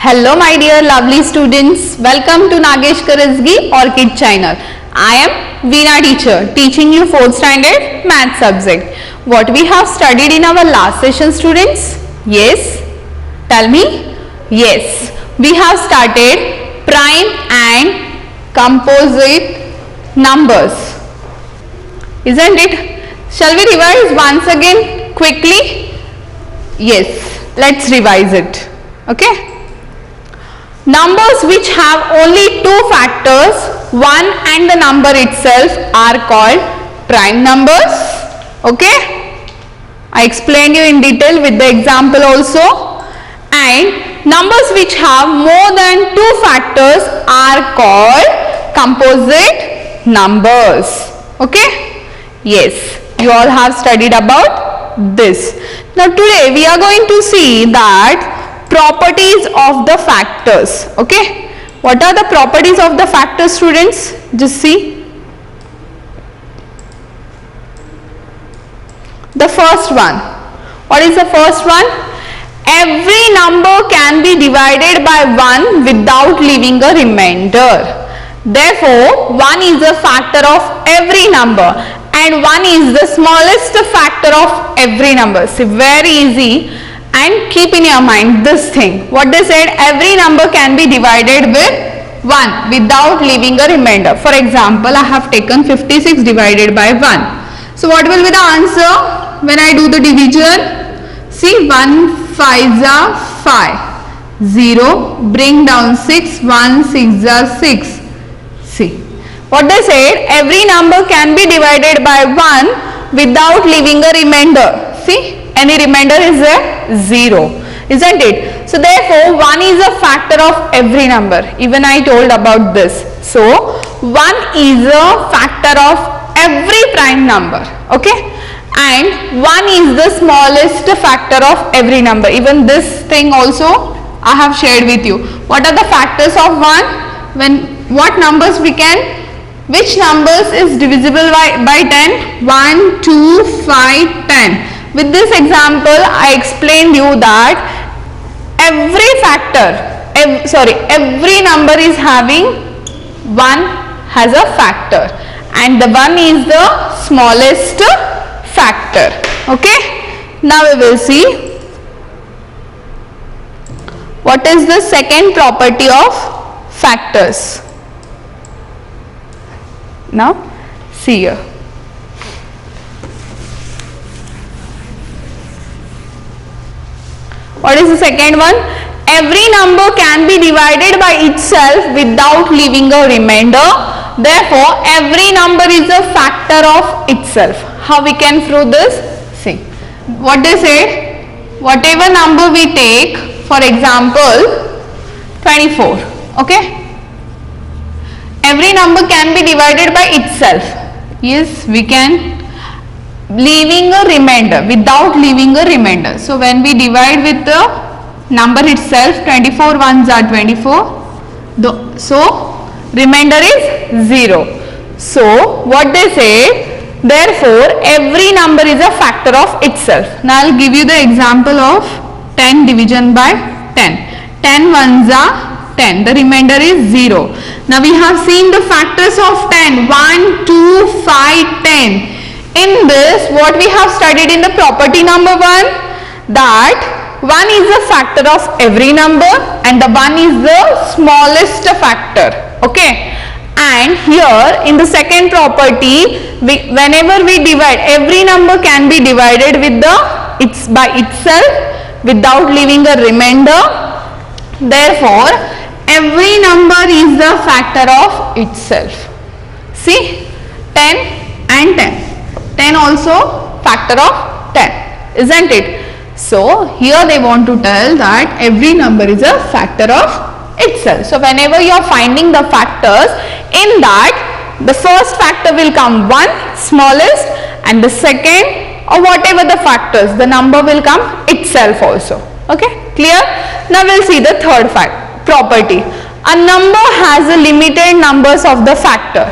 Hello my dear lovely students, welcome to Nagesh Karazgi Orchid channel. I am Veena teacher teaching you 4th standard math subject. What we have studied in our last session students? Yes? Tell me? Yes. We have started prime and composite numbers. Isn't it? Shall we revise once again quickly? Yes. Let's revise it. Okay? Numbers which have only two factors, 1 and the number itself, are called prime numbers. Okay? I explained you in detail with the example also. And numbers which have more than two factors are called composite numbers. Okay? Yes, you all have studied about this. Now today we are going to see that properties of the factors. Okay, what are the properties of the factors students? Just see. The first one. What is the first one? Every number can be divided by 1 without leaving a remainder. Therefore 1 is a factor of every number and 1 is the smallest factor of every number. See, very easy. And keep in your mind this thing. What they said, every number can be divided with 1 without leaving a remainder. For example, I have taken 56 divided by 1. So what will be the answer when I do the division? See, 1 5s are 5. 0, bring down 6, 1 6s are 6. See, what they said, every number can be divided by 1 without leaving a remainder. See, any remainder is a 0, isn't it? So therefore 1 is a factor of every number. Even I told about this. So 1 is a factor of every prime number. Okay, and 1 is the smallest factor of every number. Even this thing also I have shared with you. What are the factors of 1? When what numbers we can, which numbers is divisible by 10? 1, 2, 5, 10. With this example, I explained you that every number is having 1 has a factor and the 1 is the smallest factor. Okay. Now we will see what is the second property of factors. Now see here. What is the second one? Every number can be divided by itself without leaving a remainder. Therefore, every number is a factor of itself. How we can prove this? See, what they said, whatever number we take, for example, 24. Okay? Every number can be divided by itself. Yes, we can. Leaving a remainder, without leaving a remainder. So when we divide with the number itself, 24 ones are 24. So remainder is 0. So what they say, therefore every number is a factor of itself. Now I'll give you the example of 10 division by 10. 10 ones are 10. The remainder is 0. Now we have seen the factors of 10. 1, 2, 5, 10. In this, what we have studied in the property number 1, that 1 is a factor of every number and the 1 is the smallest factor. Okay. And here in the second property, whenever we divide, every number can be divided with by itself without leaving a remainder. Therefore, every number is the factor of itself. See, 10 and 10. 10 also factor of 10, isn't it? So here they want to tell that every number is a factor of itself. So whenever you are finding the factors, in that the first factor will come 1, smallest, and the second or whatever the factors, the number will come itself. itself also. Okay, clear? Now we'll see the third property. A number has a limited numbers of the factor.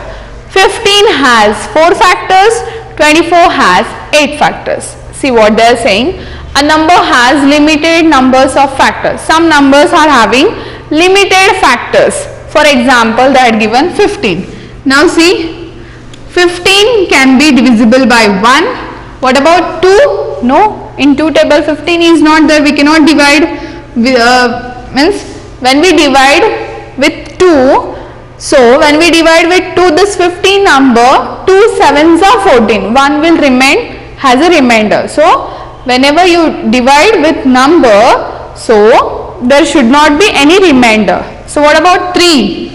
15 has 4 factors, 24 has 8 factors. See what they are saying. A number has limited numbers of factors. Some numbers are having limited factors. For example, they had given 15. Now see, 15 can be divisible by 1. What about 2? No, in 2 table 15 is not there. We cannot divide, means when we divide with 2, so when we divide with 2 this 15 number, 2 sevens are 14. 1 will remain, has a remainder. So whenever you divide with number, so there should not be any remainder. So what about 3?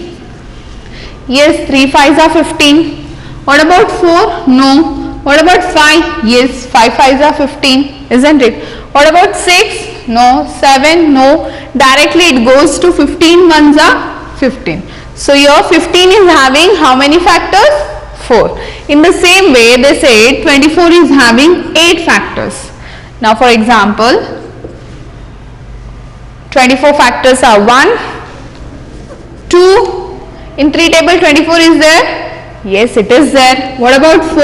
Yes, 3 5s are 15. What about 4? No. What about 5? Yes, 5 5s are 15, isn't it? What about 6? No. 7? No. Directly it goes to 15 ones are 15. So your 15 is having how many factors? 4. In the same way, they say 24 is having 8 factors. Now for example, 24 factors are 1, 2, in 3 table 24 is there? Yes, it is there. What about 4?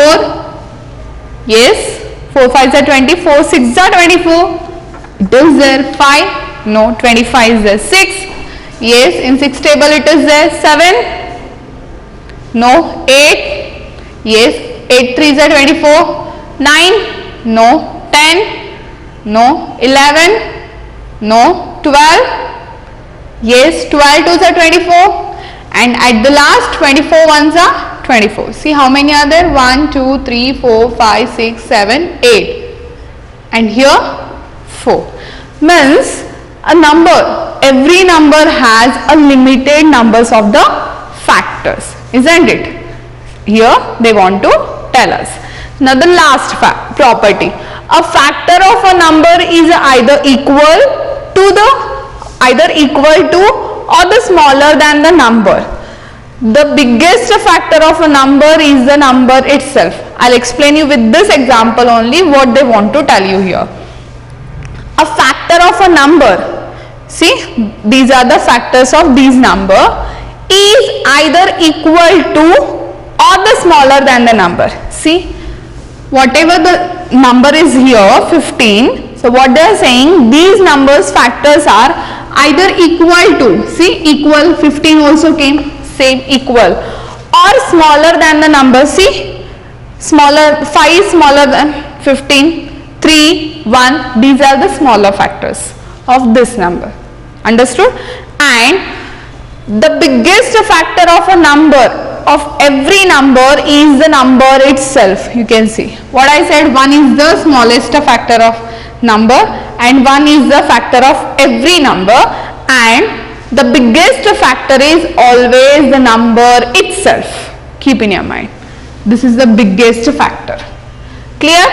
Yes, 4 5s are 20, 4 6s are 24. It is there. 5? No, 25 is there. 6? Yes, in 6 table it is there. 7? No. 8? Yes, 8 3s are 24. 9? No. 10? No. 11? No. 12? Yes, 12 2s are 24. And at the last 24 ones are 24. See how many are there? 1, 2, 3, 4, 5, 6, 7, 8. And here 4. Means a number, every number has a limited numbers of the factors, isn't it? Here they want to tell us. Now the last property. A factor of a number is either equal to or the smaller than the number. The biggest factor of a number is the number itself. I'll explain you with this example only what they want to tell you here. A factor of a number, see, these are the factors of these number, is either equal to or the smaller than the number. See, whatever the number is here, 15, so what they are saying, these numbers factors are either equal to, see, equal, 15 also came, same, equal, or smaller than the number. See, smaller, 5 smaller than 15, 3, 1, these are the smaller factors of this number. Understood? And the biggest factor of a number, of every number, is the number itself. You can see what I said, 1 is the smallest factor of number and 1 is the factor of every number, and the biggest factor is always the number itself. Keep in your mind, this is the biggest factor. Clear?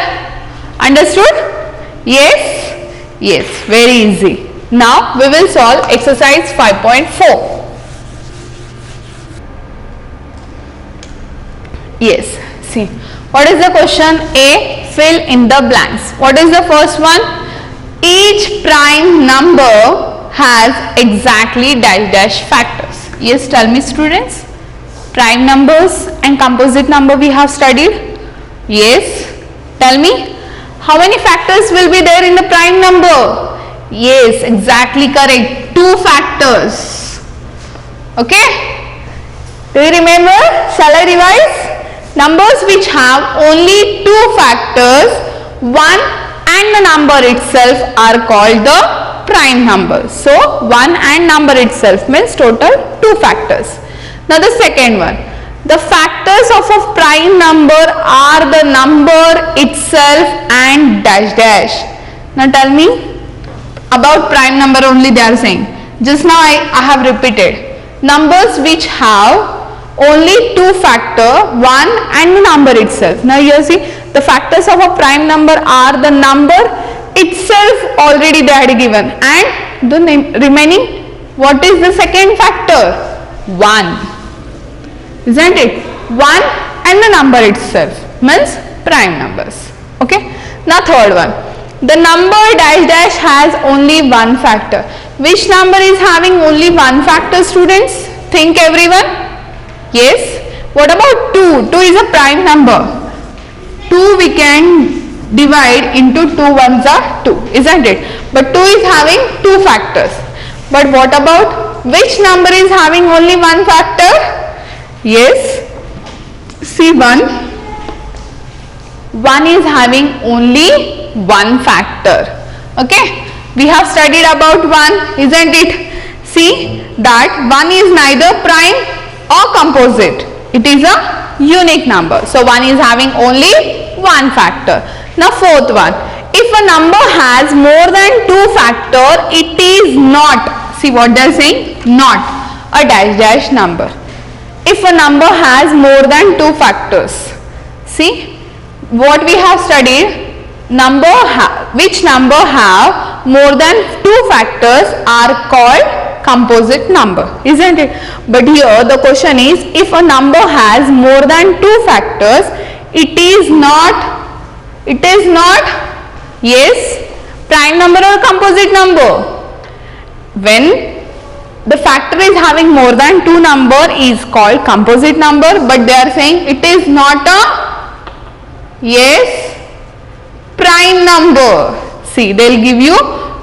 Understood? Yes? Yes, very easy. Now we will solve exercise 5.4. Yes, see, what is the question? A, fill in the blanks. What is the first one? Each prime number has exactly dash dash factors. Yes, tell me students. Prime numbers and composite number we have studied. Yes, tell me. How many factors will be there in the prime number? Yes, exactly correct. 2 factors. Okay? Do you remember? Shall I revise? Numbers which have only 2 factors, 1 and the number itself, are called the prime numbers. So 1 and number itself means total 2 factors. Now the second one, the factors of a prime number are the number itself and dash dash. Now tell me about prime number only they are saying. Just now I have repeated. Numbers which have only 2 factor, 1 and the number itself. Now here see, the factors of a prime number are the number itself already they had given, and the remaining, what is the second factor? 1, isn't it? 1 and the number itself means prime numbers. Okay. Now third one, The number dash dash has only one factor. Which number is having only one factor, students? Think everyone. Yes. What about 2? 2 is a prime number. 2 we can divide into 2 ones are 2, isn't it? But 2 is having two factors. But what about which number is having only one factor? Yes. See 1. 1 is having only one factor. Okay. We have studied about 1, isn't it? See that 1 is neither prime or composite. It is a unique number. So 1 is having only one factor. Now fourth one. If a number has more than two factor, it is not. See what they are saying? Not a dash dash number. If a number has more than two factors. See what we have studied. Which number have more than two factors are called composite number, isn't it? But here the question is, if a number has more than two factors, it is not, yes, prime number or composite number. When the factor is having more than two number is called composite number, but they are saying it is not a, yes, prime number. See, they will give you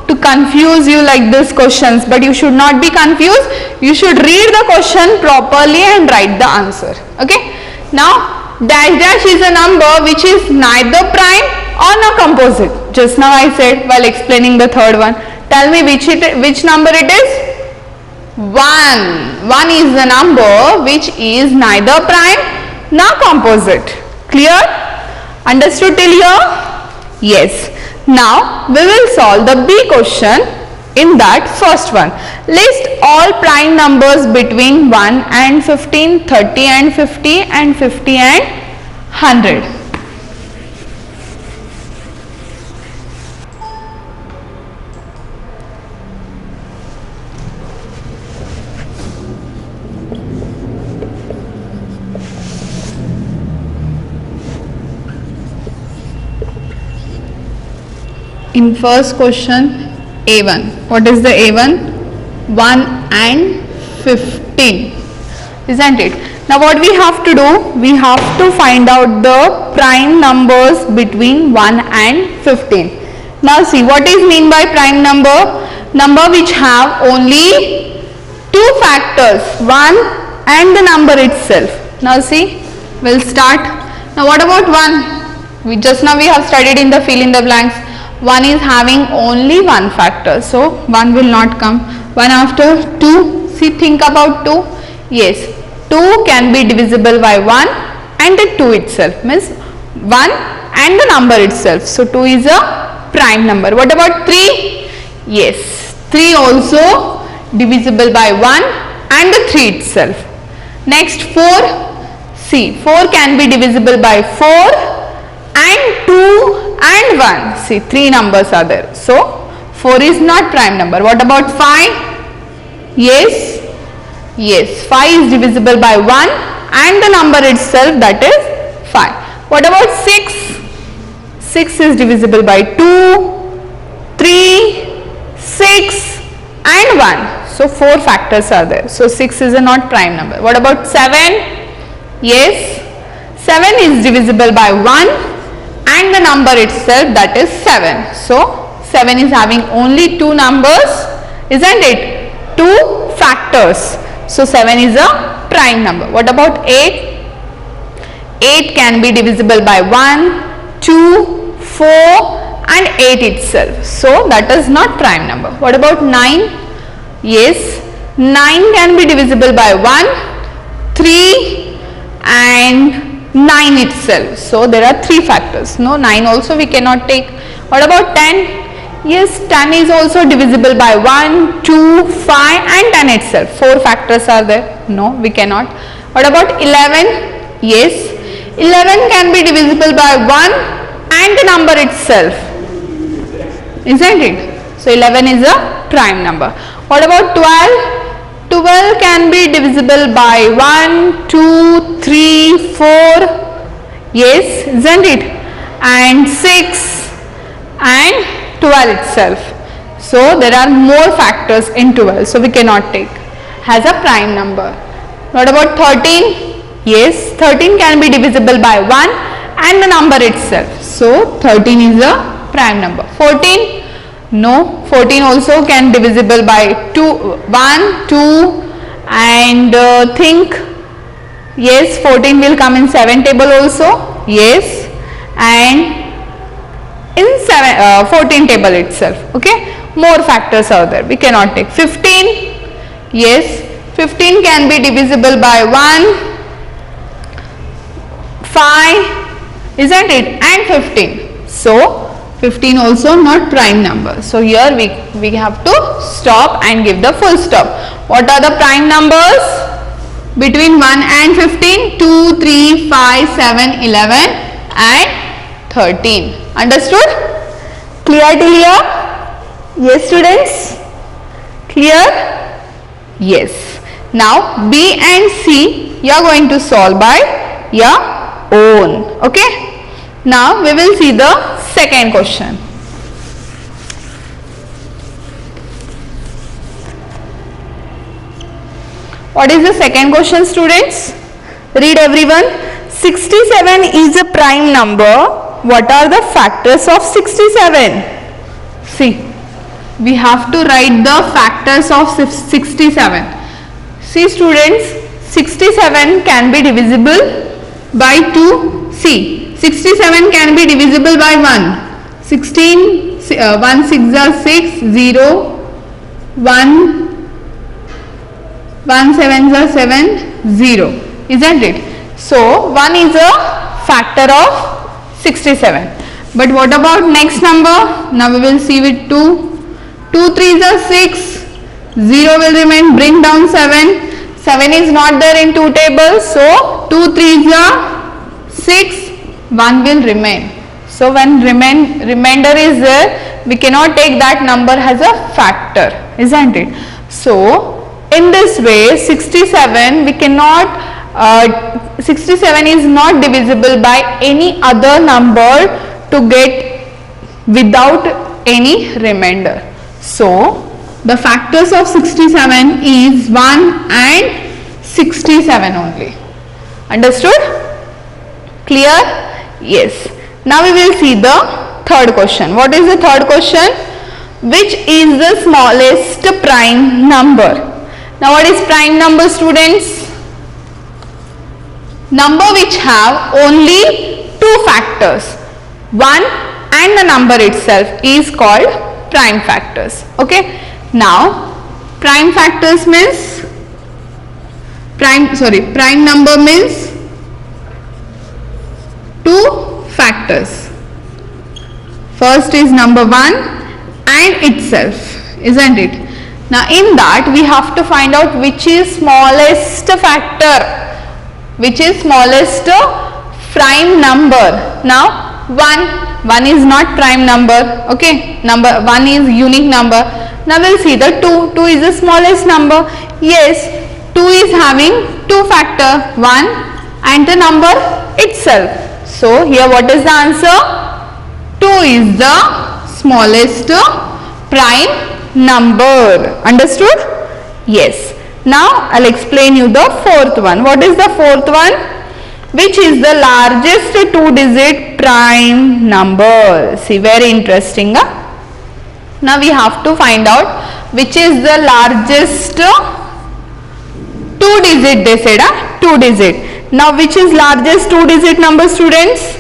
to confuse you like this questions, but you should not be confused. You should read the question properly and write the answer. Okay. Now dash dash is a number which is neither prime or no composite. Just now I said while explaining the third one. Tell me which number it is? 1. 1 is the number which is neither prime nor composite. Clear? Understood till here? Yes. Now we will solve the B question in that first one. List all prime numbers between 1 and 15, 30 and 50 and 50 and 100. In first question, A1. What is the A1? 1 and 15, isn't it? Now what we have to do? We have to find out the prime numbers between 1 and 15. Now see, what is mean by prime number? Number which have only two factors, 1 and the number itself. Now see, we'll start. Now what about 1? Just now we have studied in the fill in the blanks. 1 is having only one factor, so 1 will not come. 1 after 2, see, think about 2. Yes, 2 can be divisible by 1 and the 2 itself, means 1 and the number itself. So 2 is a prime number. What about 3? Yes, 3 also divisible by 1 and the 3 itself. Next 4, see, 4 can be divisible by 4 and 2 and 1. See, 3 numbers are there. So 4 is not prime number. What about 5? Yes, yes, 5 is divisible by 1 and the number itself, that is 5. What about 6? 6 is divisible by 2, 3, 6 and 1. So 4 factors are there. So 6 is a not prime number. What about 7? Yes, 7 is divisible by 1 and the number itself, that is 7. So 7 is having only two numbers, isn't it? Two factors. So 7 is a prime number. What about 8? 8 can be divisible by 1, 2, 4 and 8 itself. So that is not prime number. What about 9? Yes, 9 can be divisible by 1, 3 and 9 itself. So there are 3 factors. No, 9 also we cannot take. What about 10? Yes, 10 is also divisible by 1, 2, 5 and 10 itself. 4 factors are there. No, we cannot. What about 11? Yes, 11 can be divisible by 1 and the number itself, isn't it? So 11 is a prime number. What about 12? 12 can be divisible by 1, 2, 3, 4, yes, isn't it? And 6 and 12 itself. So there are more factors in 12, so we cannot take as a prime number. What about 13? Yes, 13 can be divisible by 1 and the number itself. So 13 is a prime number. 14? No, 14 also can divisible by 1, 2 and think. Yes, 14 will come in 7 table also. Yes, and in 14 table itself. Okay, more factors are there. We cannot take. 15. Yes, 15 can be divisible by 1, 5, isn't it? And 15. So 15 also not prime number. So here we have to stop and give the full stop. What are the prime numbers between 1 and 15? 2, 3, 5, 7, 11 and 13. Understood? Clear till here? Yes, students? Clear? Yes. Now B and C you are going to solve by your own. Okay? Now we will see the second question. What is the second question, students? Read everyone. 67 is a prime number. What are the factors of 67? See, we have to write the factors of 67. See students, 67 can be divisible by 2. See, 67 can be divisible by 1. 16, 1 6 are 6, 0, 1, 1 7 are 7, 0. Isn't it? So, 1 is a factor of 67. But what about next number? Now we will see with 2. 2 3s are 6, 0 will remain, bring down 7. 7 is not there in 2 tables. So, 2 3s are 6. 1 will remain. So when remainder is there, we cannot take that number as a factor, isn't it? So in this way 67 we cannot 67 is not divisible by any other number to get without any remainder. So the factors of 67 is 1 and 67 only. Understood? Clear? Yes. Now we will see the third question. What is the third question? Which is the smallest prime number? Now what is prime number, students? Number which have only two factors. 1 and the number itself is called prime factors. Okay. Now prime factors means prime number means two factors. First is number 1 and itself, isn't it? Now in that we have to find out which is smallest factor, which is smallest prime number. Now 1 is not prime number. Okay, number 1 is unique number. Now we'll see the 2 is the smallest number. Yes, 2 is having two factor, 1 and the number itself. So here what is the answer? 2 is the smallest prime number. Understood? Yes. Now I'll explain you the fourth one. What is the fourth one? Which is the largest 2-digit prime number? See, very interesting. Now we have to find out which is the largest 2-digit. They said 2-digit. Now which is largest 2-digit number, students?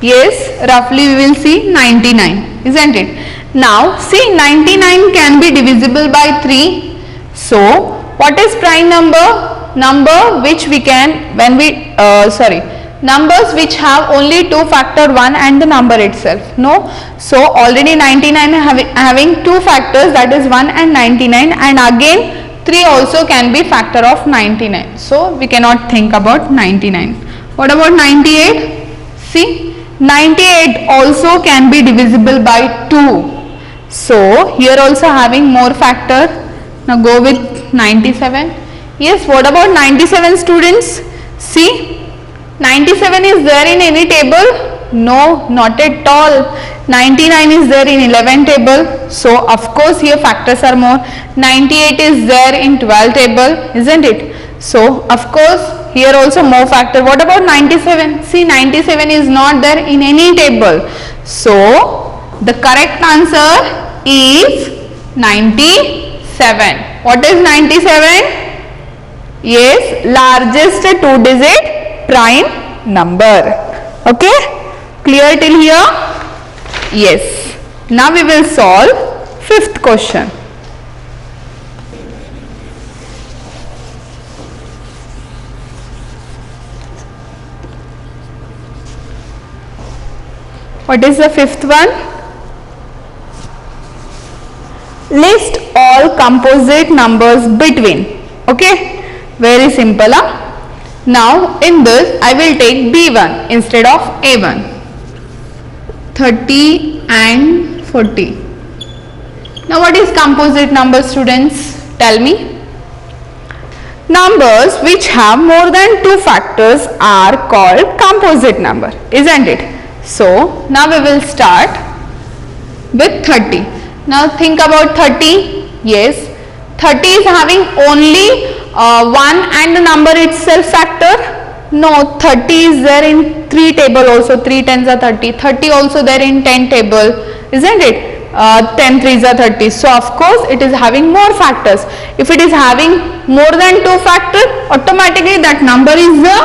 Yes, roughly we will see 99, isn't it? Now see, 99 can be divisible by 3. So what is prime number? Number which we can, when we numbers which have only two factor, 1 and the number itself. No, so already 99 having two factors, that is 1 and 99, and again 3 also can be factor of 99. So we cannot think about 99. What about 98? See, 98 also can be divisible by 2. So here also having more factor. Now go with 97. Yes, what about 97, students? See, 97 is there in any table? No, not at all. 99 is there in 11 table. So of course here factors are more. 98 is there in 12 table, isn't it? So of course here also more factor. What about 97? See, 97 is not there in any table. So the correct answer is 97. What is 97? Yes, largest 2-digit prime number. Okay? Clear till here? Yes. Now we will solve fifth question. What is the fifth one? List all composite numbers between. Okay? Very simple. Now in this I will take B1 instead of A1. 30 and 40. Now what is composite number, students? Tell me. Numbers which have more than 2 factors are called composite number, isn't it? So now we will start with 30. Now think about 30. Yes, 30 is having only 1 and the number itself factor. No, 30 is there in 3 table also. 3 tens are 30. 30 also there in 10 table, isn't it? 10 threes are 30. So of course it is having more factors. If it is having more than 2 factors, automatically that number is a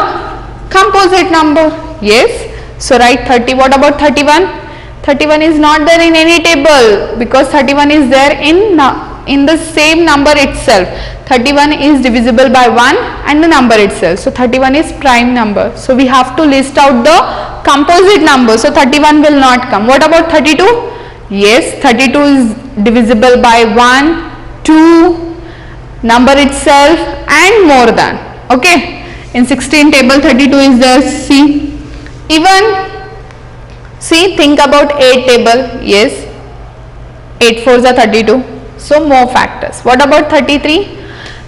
composite number. Yes. So write 30. What about 31? 31 is not there in any table because 31 is there in the same number itself. 31 is divisible by 1 and the number itself. So 31 is prime number. So we have to list out the composite number. So 31 will not come. What about 32? Yes, 32 is divisible by 1, 2, number itself and more than. Okay. In 16 table 32 is there. See. Even see, think about 8 table. Yes. 8 fours are 32. So more factors. What about 33?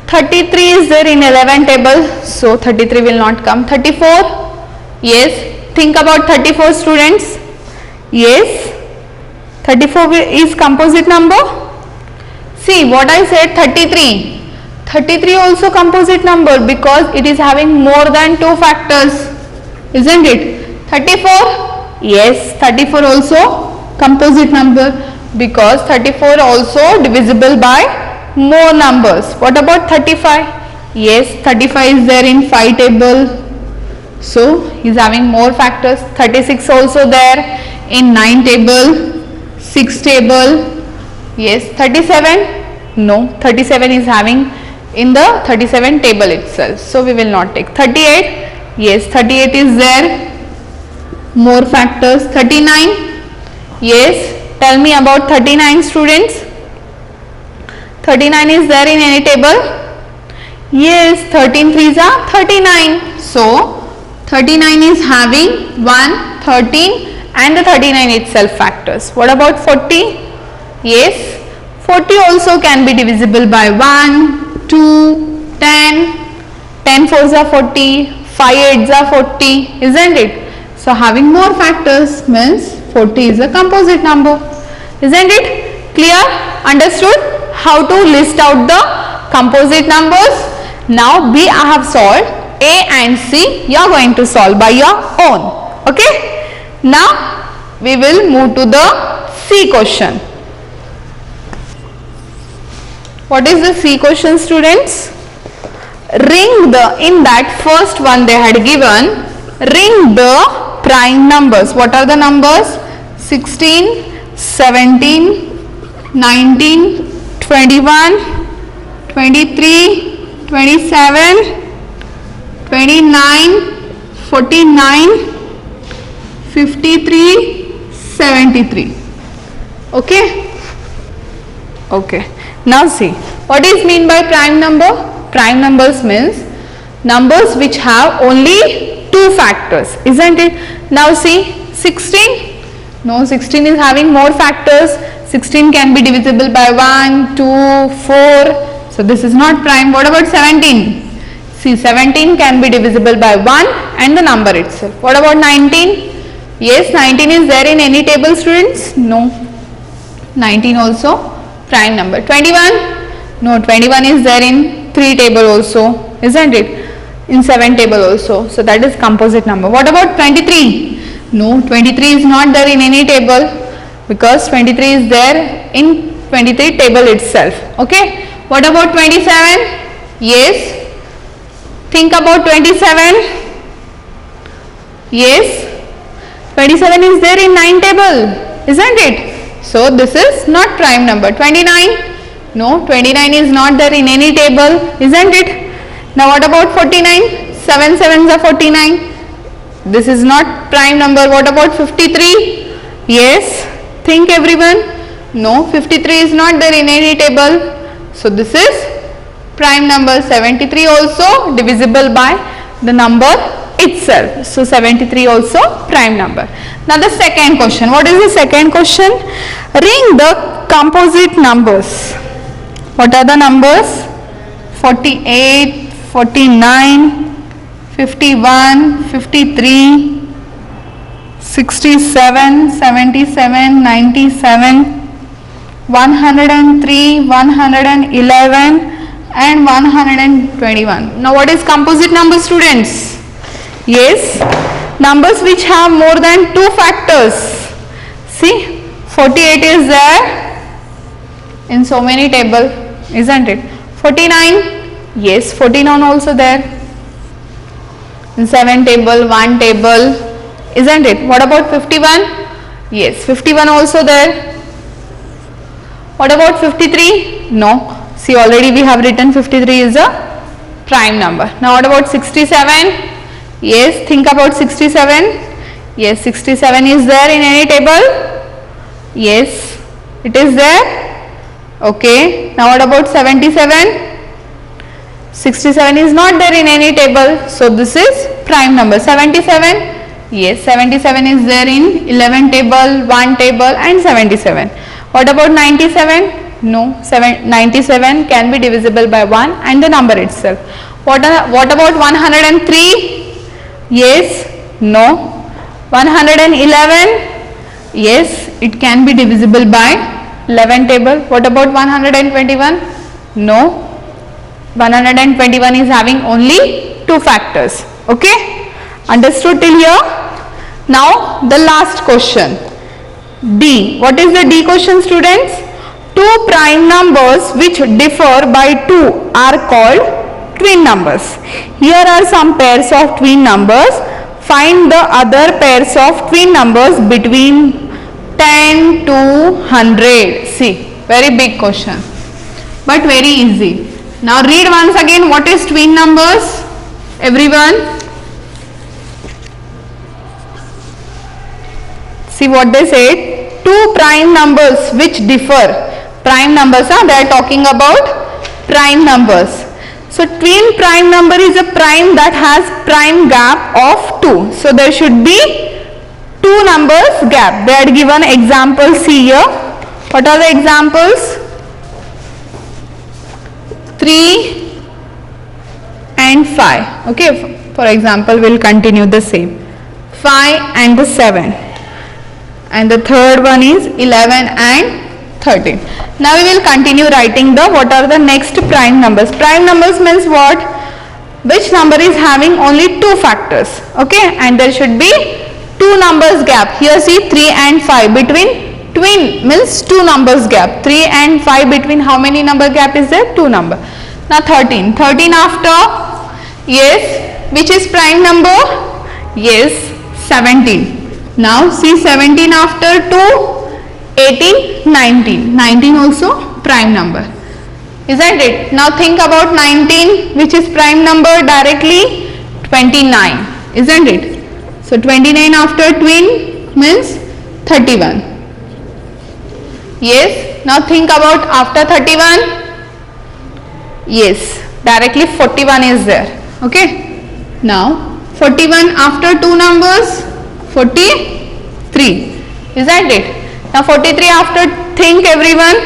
33 is there in 11 table, so 33 will not come. 34, yes, think about 34 students. Yes, 34 is composite number. See what I said, 33. 33 also composite number because it is having more than 2 factors, isn't it? 34, yes, 34 also composite number because 34 also divisible by more numbers. What about 35? Yes, 35 is there in 5 table. So he is having more factors. 36 also there in 9 table, 6 table. Yes, 37? No, 37 is having in the 37 table itself. So we will not take. 38? Yes, 38 is there. More factors. 39? Yes, tell me about 39 students. 39 is there in any table? Yes, 13 threes are 39. So 39 is having 1, 13 and the 39 itself factors. What about 40? Yes, 40 also can be divisible by 1, 2, 10. 10 fours are 40, 5 eights are 40, isn't it? So having more factors means 40 is a composite number, isn't it? Clear? Understood? How to list out the composite numbers. Now B I have solved, A and C you are going to solve by your own. Okay. Now we will move to the C question. What is the C question, students? Ring the, in that first one they had given, ring the prime numbers. What are the numbers? 16, 17, 19, 21, 23, 27, 29, 49, 53, 73. Okay? Okay. Now see, what is mean by prime number? Prime numbers means numbers which have only 2 factors, isn't it? Now see, 16? No, 16 is having more factors. 16 can be divisible by 1, 2, 4. So this is not prime. What about 17? See, 17 can be divisible by 1 and the number itself. What about 19? Yes, 19 is there in any table, students? No. 19 also prime number. 21? No, 21 is there in 3 table also, isn't it? In 7 table also. So that is composite number. What about 23? No, 23 is not there in any table because 23 is there in 23 table itself. Okay. What about 27? Yes. Think about 27. Yes. 27 is there in 9 table, isn't it? So this is not prime number. 29? No, 29 is not there in any table, isn't it? Now what about 49? 7 sevens are 49. This is not prime number. What about 53? Yes. Think everyone. No, 53 is not there in any table. So this is prime number. 73 also divisible by the number itself. So 73 also prime number. Now the second question. What is the second question? Ring the composite numbers. What are the numbers? 48, 49, 51, 53, 67, 77, 97, 103, 111 and 121. Now what is composite number, students? Yes, numbers which have more than 2 factors. See, 48 is there in so many table, isn't it? 49, yes, 49 also there in 7 table, 1 table, isn't it? What about 51? Yes, 51 also there. What about 53? No. See, already we have written 53 is a prime number. Now what about 67? Yes, think about 67. Yes, 67 is there in any table? Yes, it is there. Okay. Now what about 77? 67 is not there in any table. So this is prime number. 77? Yes, 77 is there in 11 table, 1 table and 77. What about 97? No, 97 can be divisible by 1 and the number itself. What about 103? Yes, no. 111? Yes, it can be divisible by 11 table. What about 121? No. 121 is having only 2 factors. Okay? Understood till here? Now the last question. D. What is the D question, students? 2 prime numbers which differ by 2 are called twin numbers. Here are some pairs of twin numbers. Find the other pairs of twin numbers between 10 to 100. See, very big question, but very easy. Now read once again what is twin numbers, everyone. See what they said. 2 prime numbers which differ. Prime numbers, they are talking about prime numbers. So twin prime number is a prime that has prime gap of 2. So there should be 2 numbers gap. They had given examples here. What are the examples? 3 and 5. Okay, for example, we will continue the same. 5 and the 7. And the third one is 11 and 13. Now we will continue writing the what are the next prime numbers. Prime numbers means what? Which number is having only 2 factors. Okay, and there should be 2 numbers gap. Here see 3 and 5 between twin means 2 numbers gap. 3 and 5 between how many number gap is there? 2 number. Now 13. 13 after, yes, which is prime number? Yes, 17. Now see 17 after 2, 18, 19. 19 also prime number, isn't it? Now think about 19, which is prime number directly, 29, isn't it? So 29 after twin means 31. Yes. Now think about after 31. Yes, directly 41 is there. Okay. Now 41 after 2 numbers, 43, isn't it? Now 43 after, think everyone,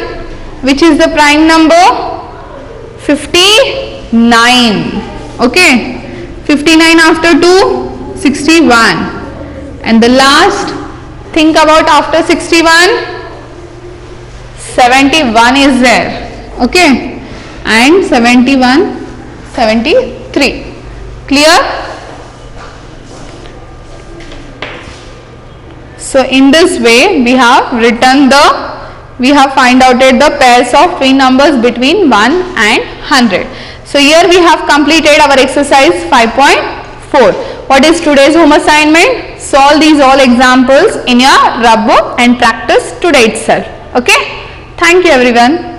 which is the prime number? 59. Okay. 59 after 2, 61. And the last, think about after 61, 71 is there, okay, and 71, 73. Clear? So in this way we have find out the pairs of twin numbers between 1 and 100. So here we have completed our exercise 5.4. What is today's home assignment? Solve these all examples in your rub book and practice today itself. Okay? Thank you everyone.